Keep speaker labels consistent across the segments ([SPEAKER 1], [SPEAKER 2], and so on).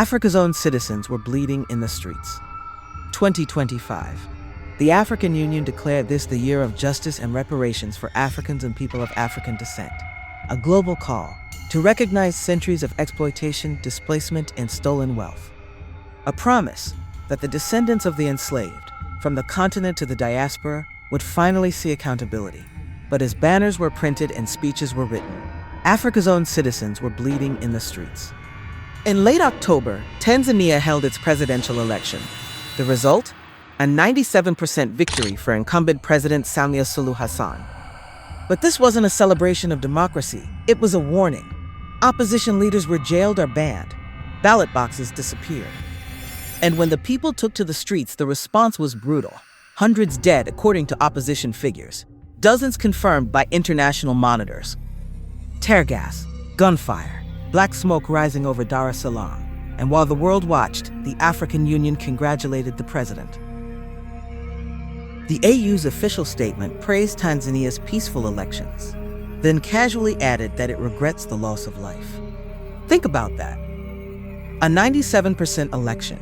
[SPEAKER 1] Africa's own citizens were bleeding in the streets. 2025. The African Union declared this the Year of Justice and Reparations for Africans and people of African descent, a global call to recognize centuries of exploitation, displacement, and stolen wealth. A promise that the descendants of the enslaved, from the continent to the diaspora, would finally see accountability. But as banners were printed and speeches were written, Africa's own citizens were bleeding in the streets. In late October, Tanzania held its presidential election. The result? A 97% victory for incumbent President Samia Suluhu Hassan. But this wasn't a celebration of democracy, it was a warning. Opposition leaders were jailed or banned. Ballot boxes disappeared. And when the people took to the streets, the response was brutal. Hundreds dead, according to opposition figures. Dozens confirmed by international monitors. Tear gas, gunfire, black smoke rising over Dar es Salaam. And while the world watched, the African Union congratulated the president. The AU's official statement praised Tanzania's peaceful elections, then casually added that it regrets the loss of life. Think about that. A 97% election,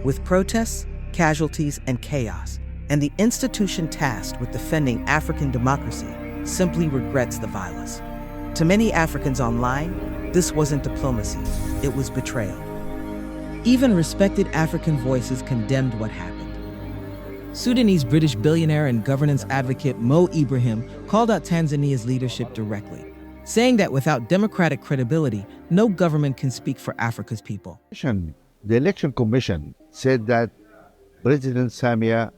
[SPEAKER 1] with protests, casualties, and chaos, and the institution tasked with defending African democracy simply regrets the violence. To many Africans online, this wasn't diplomacy, it was betrayal. Even respected African voices condemned what happened. Sudanese-British billionaire and governance advocate Mo Ibrahim called out Tanzania's leadership directly, saying that without democratic credibility, no government can speak for Africa's people.
[SPEAKER 2] The Election Commission said that President Samia,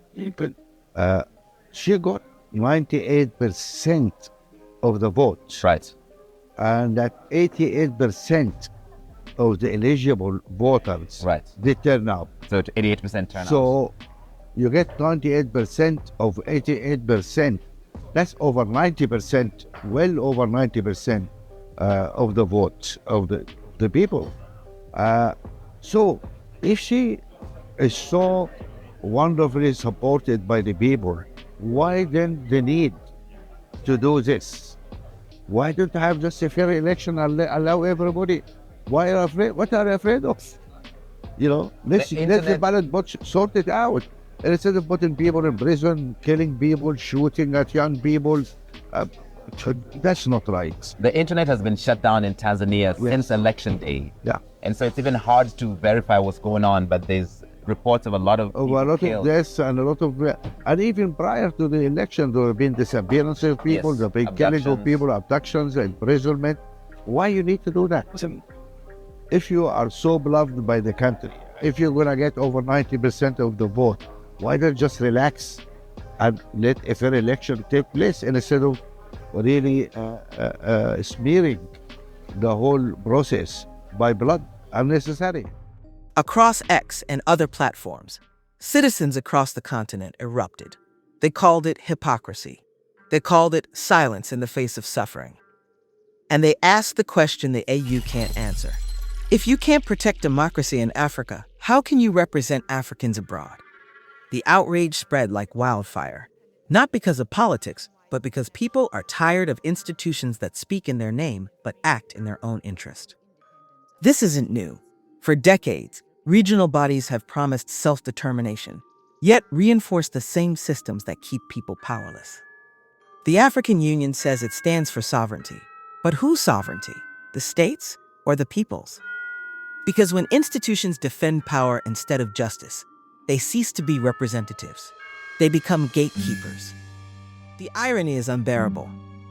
[SPEAKER 2] she got 98% of the votes.
[SPEAKER 3] Right.
[SPEAKER 2] And that 88% of the eligible voters,
[SPEAKER 3] Right,
[SPEAKER 2] they turn out.
[SPEAKER 3] So 88% turnout.
[SPEAKER 2] So you get 98% of 88%. That's over 90%, well over 90% of the votes of the people. So if she is so wonderfully supported by the people, why then the need to do this? Why don't you have just a fair election and allow everybody? Why are you afraid? What are you afraid of? You know, let the ballot box sort it out. And instead of putting people in prison, killing people, shooting at young people, that's not right.
[SPEAKER 3] The internet has been shut down in Tanzania since election day.
[SPEAKER 2] Yeah.
[SPEAKER 3] And so it's even hard to verify what's going on, but there's reports of a lot of people
[SPEAKER 2] a lot
[SPEAKER 3] killed.
[SPEAKER 2] of deaths and a lot of, and even prior to the election, there have been disappearances of people,
[SPEAKER 3] Yes,
[SPEAKER 2] there have been killing of people, abductions, imprisonment. Why you need to do that? If you are so beloved by the country, if you're going to get over 90% of the vote, why don't you just relax and let a fair election take place instead of really smearing the whole process by blood unnecessary?
[SPEAKER 1] Across X and other platforms, citizens across the continent erupted. They called it hypocrisy. They called it silence in the face of suffering. And they asked the question the AU can't answer. If you can't protect democracy in Africa, how can you represent Africans abroad? The outrage spread like wildfire, not because of politics, but because people are tired of institutions that speak in their name but act in their own interest. This isn't new. For decades, regional bodies have promised self-determination, yet reinforce the same systems that keep people powerless. The African Union says it stands for sovereignty. But whose sovereignty? The states or the people's? Because when institutions defend power instead of justice, they cease to be representatives. They become gatekeepers. The irony is unbearable.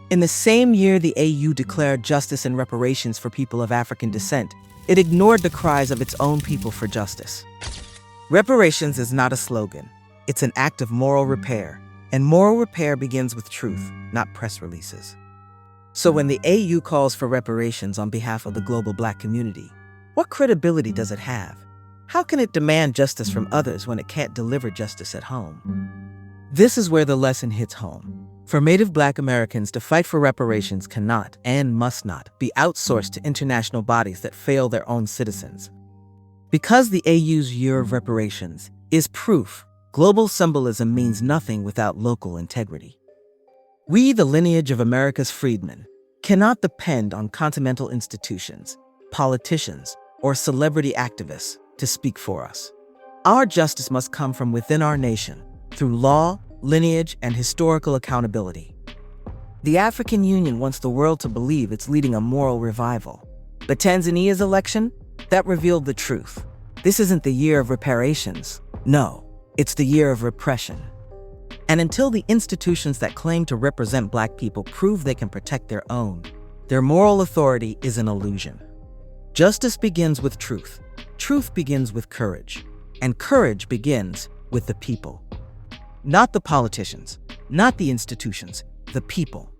[SPEAKER 1] In the same year the AU declared justice and reparations for people of African descent, it ignored the cries of its own people for justice. Reparations is not a slogan. It's an act of moral repair, and moral repair begins with truth, not press releases. So when the AU calls for reparations on behalf of the global Black community, what credibility does it have? How can it demand justice from others when it can't deliver justice at home? This is where the lesson hits home. For Native Black Americans to fight for reparations cannot and must not be outsourced to international bodies that fail their own citizens. Because the AU's Year of Reparations is proof global symbolism means nothing without local integrity. We, the lineage of America's freedmen, cannot depend on continental institutions, politicians, or celebrity activists to speak for us. Our justice must come from within our nation, through law, lineage, and historical accountability. The African Union wants the world to believe it's leading a moral revival. But Tanzania's election, that revealed the truth. This isn't the year of reparations. No, it's the year of repression. And until the institutions that claim to represent Black people prove they can protect their own, their moral authority is an illusion. Justice begins with truth. Truth begins with courage. And courage begins with the people. Not the politicians, not the institutions, the people.